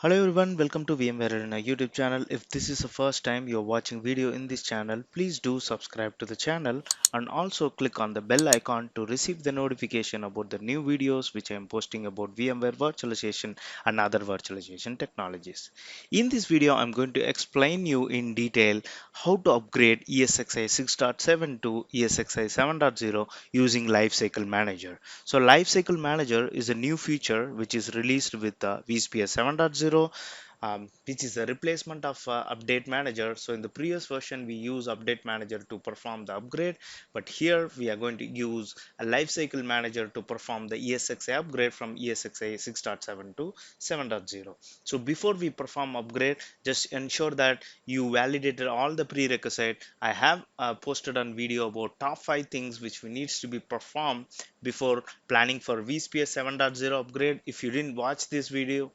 Hello everyone, welcome to VMware Arena YouTube channel. If this is the first time you're watching video in this channel, please do subscribe to the channel and also click on the bell icon to receive the notification about the new videos which I am posting about VMware virtualization and other virtualization technologies. In this video, I'm going to explain you in detail how to upgrade ESXi 6.7 to ESXi 7.0 using Lifecycle Manager. So Lifecycle Manager is a new feature which is released with vSphere 7.0, which is a replacement of Update Manager. So in the previous version, we use Update Manager to perform the upgrade, but here we are going to use a Lifecycle Manager to perform the ESXi upgrade from ESXi 6.7 to 7.0. So before we perform upgrade, just ensure that you validated all the prerequisite. I have posted on video about top 5 things which we needs to be performed before planning for vSphere 7.0 upgrade. If you didn't watch this video,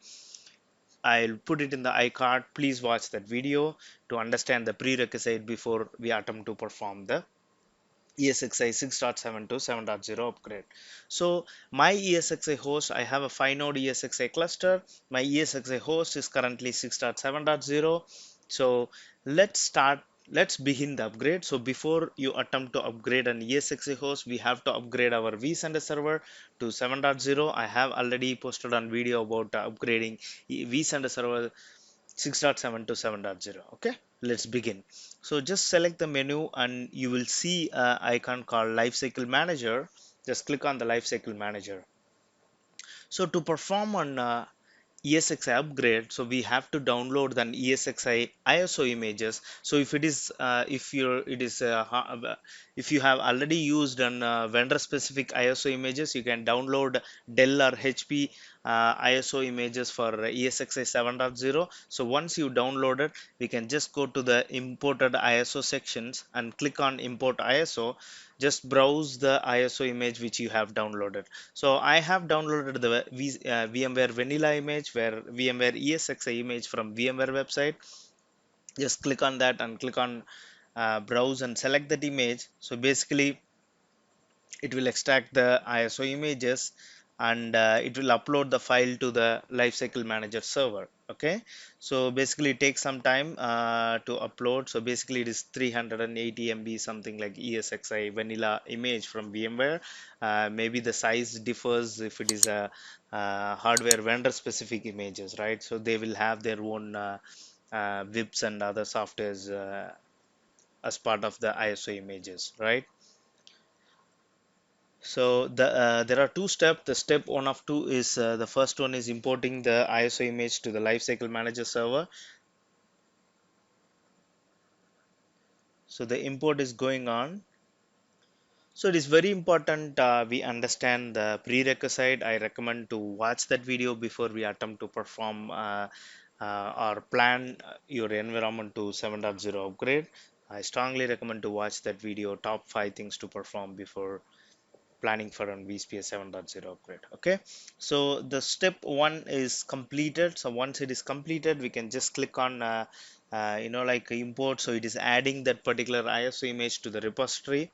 I'll put it in the iCard. Please watch that video to understand the prerequisite before we attempt to perform the ESXi 6.7 to 7.0 upgrade. So my ESXi host, I have a 5 node ESXi cluster. My ESXi host is currently 6.7.0. So let's begin the upgrade. So before you attempt to upgrade an ESXi host, we have to upgrade our vCenter server to 7.0. I have already posted on video about upgrading vCenter server 6.7 to 7.0. Okay, let's begin. So just select the menu and you will see an icon called Lifecycle Manager. Just click on the Lifecycle Manager. So to perform on ESXi upgrade, so we have to download the ESXi ISO images. So if it is if you're it is if you have already used an vendor specific ISO images, you can download Dell or HP ISO images for ESXi 7.0. So once you download it, we can just go to the imported ISO sections and click on import ISO. Just browse the ISO image which you have downloaded. So I have downloaded the VMware vanilla image, where VMware ESXi image from VMware website. Just click on that and click on browse and select that image. So basically it will extract the ISO images and it will upload the file to the lifecycle manager server. Okay, so basically it takes some time to upload. So basically it is 380 MB, something like ESXi vanilla image from VMware. Maybe the size differs if it is a hardware vendor specific images, right? So they will have their own WIPs and other softwares as part of the ISO images, right? So there are two steps. The step one of two is the first one is importing the ISO image to the lifecycle manager server. So the import is going on. So it is very important we understand the prerequisite. I recommend to watch that video before we attempt to perform or plan your environment to 7.0 upgrade. I strongly recommend to watch that video, top 5 things to perform before planning for an vSphere 7.0 upgrade. Okay, so the step one is completed. So once it is completed, we can just click on like import. So it is adding that particular ISO image to the repository.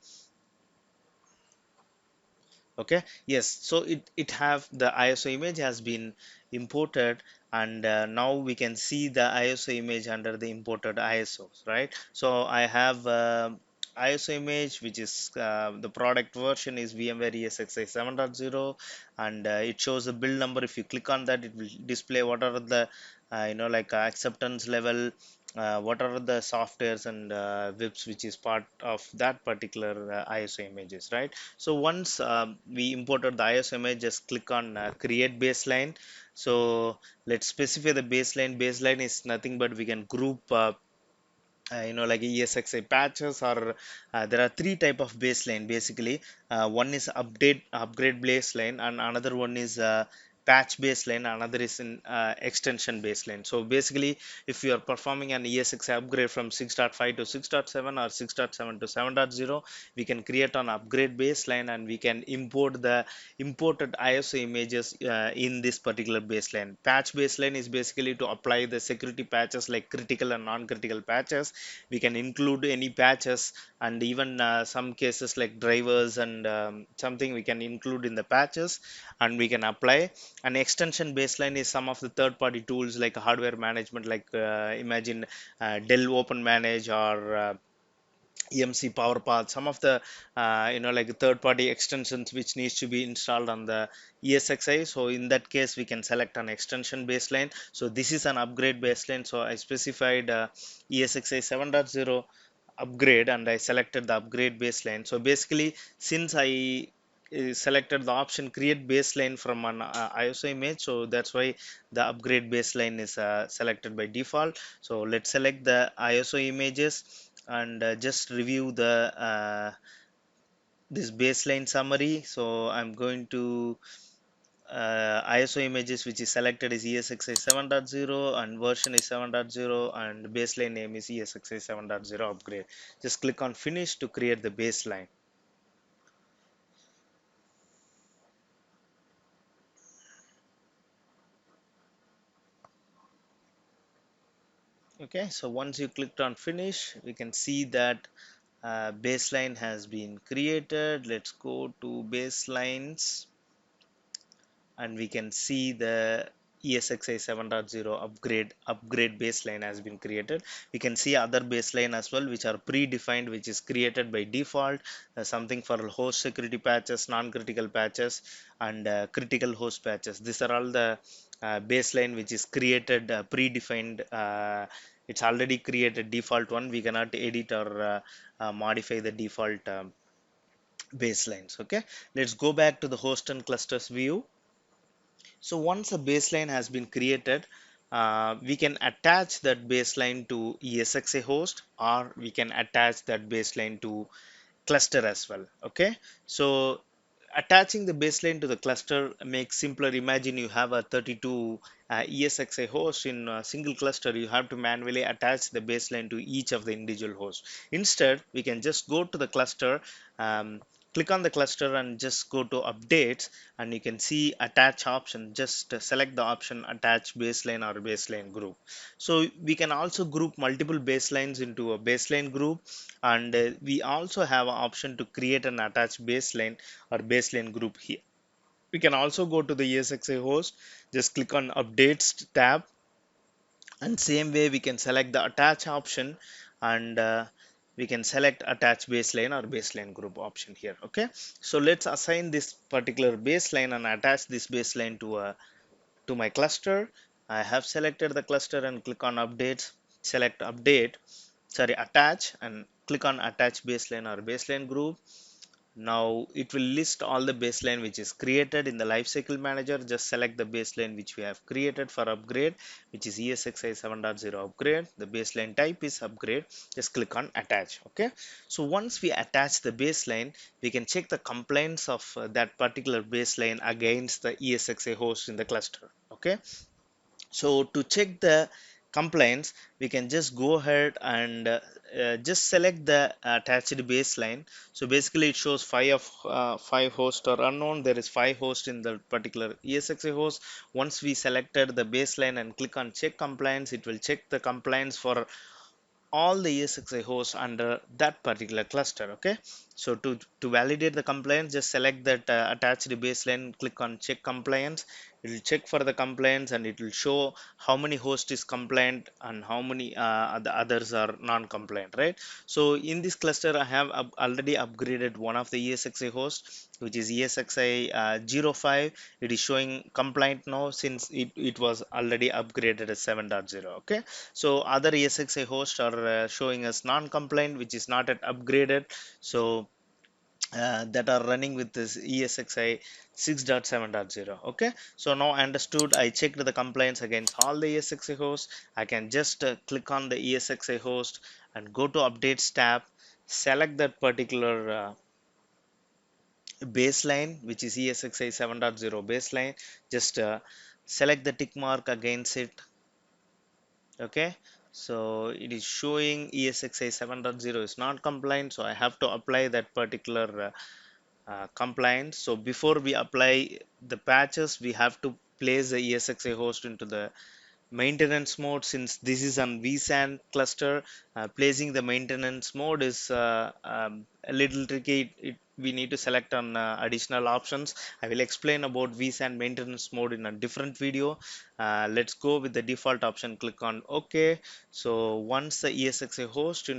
Okay, yes, so it have the ISO image has been imported, and now we can see the ISO image under the imported ISOs, right? So I have ISO image, which is the product version is VMware ESXi 7.0, and it shows the build number. If you click on that, it will display what are the acceptance level, what are the softwares and WIPs which is part of that particular ISO images, right? So once we imported the ISO image, just click on create baseline. So let's specify the baseline. Baseline is nothing but we can group like ESXi patches, or there are three type of baseline basically. One is upgrade baseline, and another one is patch baseline, another is in extension baseline. So basically if you are performing an ESXi upgrade from 6.5 to 6.7 or 6.7 to 7.0, we can create an upgrade baseline and we can import the imported ISO images in this particular baseline. Patch baseline is basically to apply the security patches like critical and non-critical patches. We can include any patches, and even some cases like drivers and something we can include in the patches. and we can apply. An extension baseline is some of the third party tools like hardware management, like imagine Dell Open Manage or EMC PowerPath, some of the like third party extensions which needs to be installed on the ESXi. So in that case we can select an extension baseline. So this is an upgrade baseline, so I specified ESXi 7.0 upgrade and I selected the upgrade baseline. So basically, since I selected the option create baseline from an ISO image, so that's why the upgrade baseline is selected by default. So let's select the ISO images and just review the this baseline summary. So I'm going to ISO images which is selected is ESXi 7.0 and version is 7.0 and baseline name is ESXi 7.0 upgrade. Just click on finish to create the baseline. Okay, so once you clicked on finish, we can see that baseline has been created. Let's go to baselines and we can see the ESXi 7.0 upgrade baseline has been created. We can see other baseline as well which are predefined, which is created by default, something for host security patches, non-critical patches, and critical host patches. These are all the baseline which is created predefined. It's already created default one. We cannot edit or modify the default baselines. Okay, let's go back to the host and clusters view. So once a baseline has been created, we can attach that baseline to ESXi host, or we can attach that baseline to cluster as well. Okay, so attaching the baseline to the cluster makes simpler. Imagine you have a 32 ESXi host in a single cluster. You have to manually attach the baseline to each of the individual hosts. Instead, we can just go to the cluster, um, click on the cluster and just go to updates, and you can see attach option. Just select the option attach baseline or baseline group. So we can also group multiple baselines into a baseline group, and we also have an option to create an attached baseline or baseline group here. We can also go to the ESXi host, just click on updates tab, and same way we can select the attach option, and we can select attach baseline or baseline group option here. Okay, so let's assign this particular baseline and attach this baseline to my cluster. I have selected the cluster and click on updates, select update, sorry, attach, and click on attach baseline or baseline group. Now it will list all the baseline which is created in the lifecycle manager. Just select the baseline which we have created for upgrade, which is ESXi 7.0 upgrade. The baseline type is upgrade. Just click on attach. Okay, so once we attach the baseline, we can check the compliance of that particular baseline against the ESXi host in the cluster. Okay, so to check the compliance, we can just go ahead and just select the attached baseline. So basically it shows five hosts are unknown. There is 5 hosts in the particular ESXi host. Once we selected the baseline and click on check compliance, it will check the compliance for all the ESXi hosts under that particular cluster. Okay, so to validate the compliance, just select that attached baseline, click on check compliance. It will check for the compliance and it will show how many hosts is compliant and how many the others are non-compliant, right? So in this cluster I have already upgraded one of the ESXi hosts, which is ESXi 05. It is showing compliant now since it was already upgraded as 7.0. Okay, so other ESXi hosts are showing as non-compliant, which is not yet upgraded. So that are running with this ESXi 6.7.0. Okay, so now understood. I checked the compliance against all the ESXi hosts. I can just click on the ESXi host and go to updates tab, select that particular baseline, which is ESXi 7.0 baseline. Just select the tick mark against it. Okay, so it is showing ESXi 7.0 is not compliant, so I have to apply that particular compliance. So before we apply the patches, we have to place the ESXi host into the maintenance mode. Since this is on vSAN cluster, placing the maintenance mode is a little tricky. we need to select on additional options. I will explain about vSAN maintenance mode in a different video. Let's go with the default option, click on OK. So once the ESXi host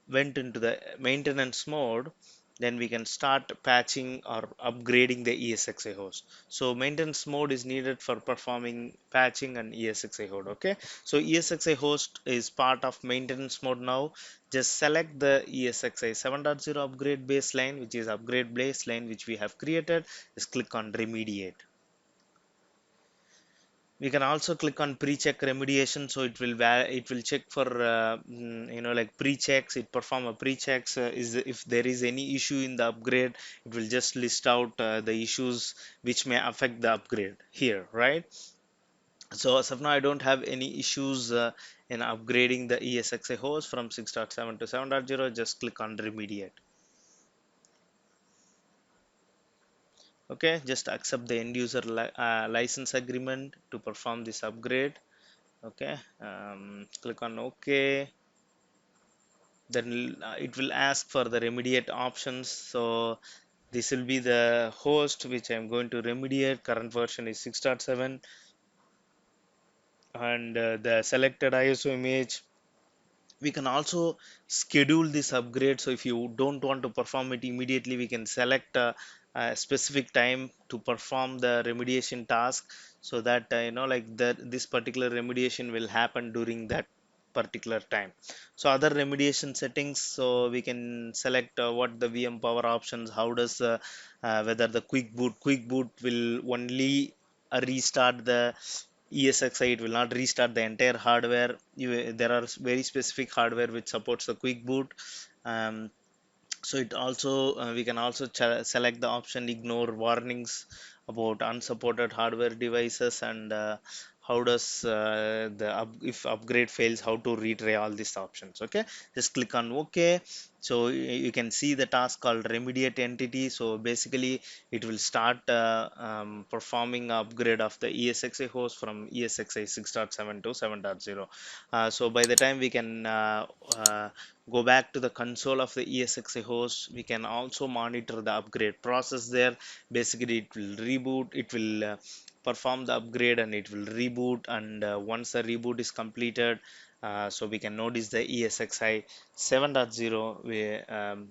went into the maintenance mode, then we can start patching or upgrading the ESXi host. So maintenance mode is needed for performing patching and ESXi host. Okay, so ESXi host is part of maintenance mode now. Just select the ESXi 7.0 upgrade baseline, which is upgrade baseline which we have created. Just click on remediate. We can also click on pre-check remediation, so it will check for like pre-checks. It perform a pre-checks, is if there is any issue in the upgrade, it will just list out the issues which may affect the upgrade here, right? So as of now I don't have any issues in upgrading the ESXi host from 6.7 to 7.0. Just click on remediate. Okay, just accept the end user license agreement to perform this upgrade. Okay, click on OK. Then it will ask for the remediate options. So this will be the host which I'm going to remediate. Current version is 6.7, and the selected ISO image. We can also schedule this upgrade. So if you don't want to perform it immediately, we can select a specific time to perform the remediation task, so that like this particular remediation will happen during that particular time. So other remediation settings, so we can select what the VM power options, how does whether the quick boot will only restart the ESXi, it will not restart the entire hardware. There are very specific hardware which supports the quick boot. Um, so it also we can also select the option ignore warnings about unsupported hardware devices, and how does if upgrade fails, how to retry all these options. Okay, just click on OK. So you can see the task called remediate entity. So basically it will start performing upgrade of the ESXi host from ESXi 6.7 to 7.0. So by the time we can go back to the console of the ESXi host, we can also monitor the upgrade process there. Basically it will reboot, it will perform the upgrade, and it will reboot. And once the reboot is completed, so we can notice the ESXi 7.0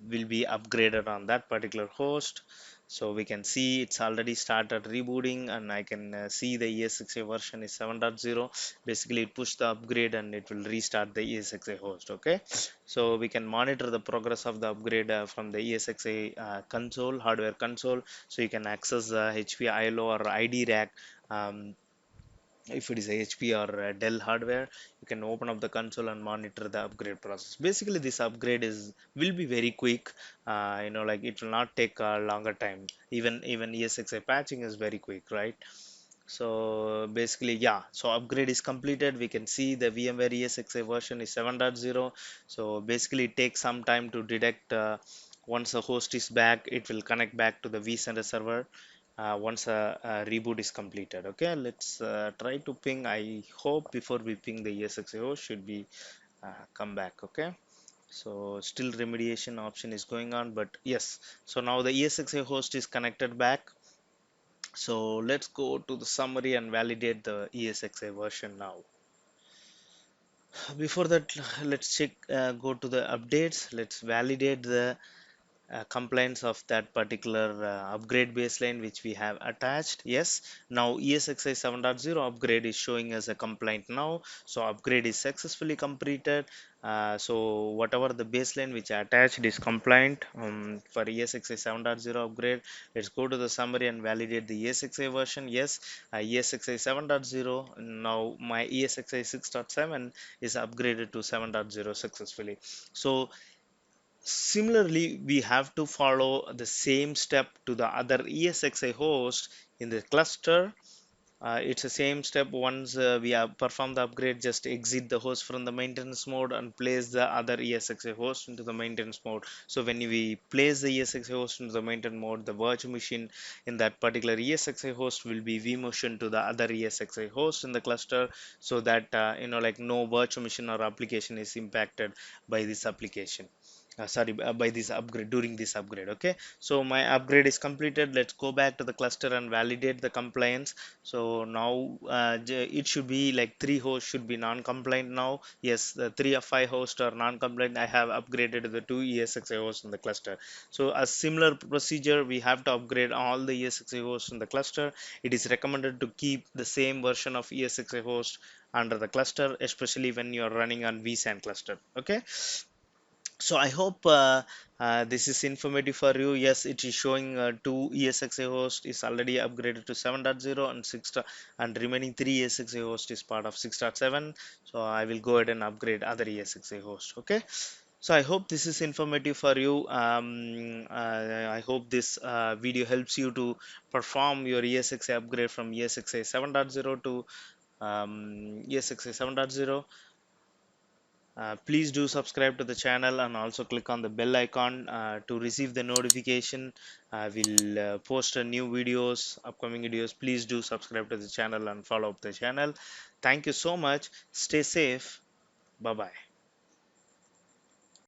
will be upgraded on that particular host. So we can see it's already started rebooting, and I can see the ESXi version is 7.0. Basically it pushed the upgrade and it will restart the ESXi host. Okay, so we can monitor the progress of the upgrade from the ESXi console, hardware console. So you can access the HP ILO or ID rack. um, if it is a HP or a Dell hardware, you can open up the console and monitor the upgrade process. Basically this upgrade is will be very quick. Like it will not take a longer time. Even ESXi patching is very quick, right? So basically, yeah, so upgrade is completed. We can see the VMware ESXi version is 7.0. So basically it takes some time to detect. Once the host is back, it will connect back to the vCenter server once a reboot is completed. Okay, let's try to ping. I hope before we ping the ESXi host should be come back. Okay, so still remediation option is going on, but yes, so now the ESXi host is connected back. So let's go to the summary and validate the ESXi version now. Before that, let's check, go to the updates. Let's validate the compliance of that particular upgrade baseline which we have attached. Yes, now ESXi 7.0 upgrade is showing as a compliant now. So upgrade is successfully completed. So whatever the baseline which I attached is compliant for ESXi 7.0 upgrade. Let's go to the summary and validate the ESXi version. Yes, ESXi 7.0, now my ESXi 6.7 is upgraded to 7.0 successfully. So similarly, we have to follow the same step to the other ESXi host in the cluster. It's the same step. Once we have performed the upgrade, just exit the host from the maintenance mode and place the other ESXi host into the maintenance mode. So when we place the ESXi host into the maintenance mode, the virtual machine in that particular ESXi host will be vMotion to the other ESXi host in the cluster, so that like no virtual machine or application is impacted by this application. sorry, by this upgrade, during this upgrade. Okay, so my upgrade is completed. Let's go back to the cluster and validate the compliance. So now it should be like 3 hosts should be non-compliant now. Yes, the 3 of 5 hosts are non-compliant. I have upgraded the 2 ESXi hosts in the cluster. So a similar procedure, we have to upgrade all the ESXi hosts in the cluster. It is recommended to keep the same version of ESXi host under the cluster, especially when you are running on vSAN cluster. Okay, so I hope this is informative for you. Yes, it is showing 2 ESXi host is already upgraded to 7.0 and 6 and remaining 3 ESXi host is part of 6.7. So I will go ahead and upgrade other ESXi host. Okay, so I hope this is informative for you. I hope this video helps you to perform your ESXi upgrade from ESXi 7.0 to ESXi 7.0. Please do subscribe to the channel and also click on the bell icon to receive the notification. I will post a new videos, upcoming videos. Please do subscribe to the channel and follow up the channel. Thank you so much. Stay safe. Bye bye.